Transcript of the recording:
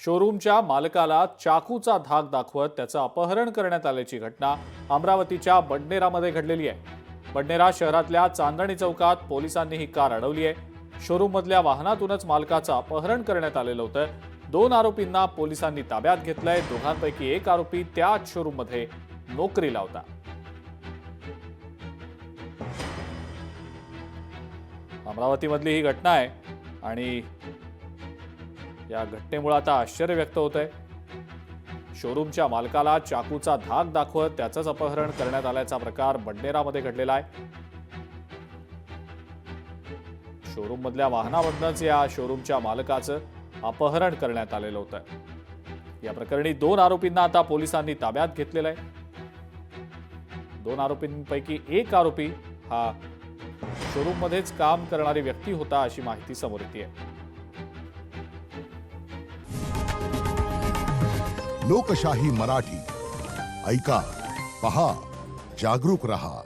शोरूमच्या मालकाला चाकूचा धाक दाखवत त्याचं अपहरण करण्यात आल्याची घटना अमरावतीच्या बडनेरामध्ये घडलेली आहे। बडनेरा शहरातल्या चांदणी चौकात पोलिसांनी ही कार अडवली आहे। शोरूममधल्या वाहनातूनच मालकाचं अपहरण करण्यात आलेलं होतं। 2 आरोपींना पोलिसांनी ताब्यात घेतलंय। दोघांपैकी एक आरोपी त्याच शोरूममध्ये नोकरीला होता। अमरावतीमधली ही घटना आहे आणि या घटनेमुळे आता आश्चर्य व्यक्त होत आहे। शोरूमच्या मालकाला चाकूचा धाक दाखवत त्याचंच अपहरण करण्यात आल्याचा प्रकार बडनेरामध्ये घडलेला आहे। शोरूम मधल्या वाहनामधूनच या शोरूमच्या मालकाचं अपहरण करण्यात आलेलं होतं। या प्रकरणी 2 आरोपींना आता पोलिसांनी ताब्यात घेतलेलं आहे। 2 आरोपींपैकी एक आरोपी हा शोरूम मध्येच काम करणारी व्यक्ती होता अशी माहिती समोर येते आहे। लोकशाही मराठी ऐका, पहा, जागरूक रहा।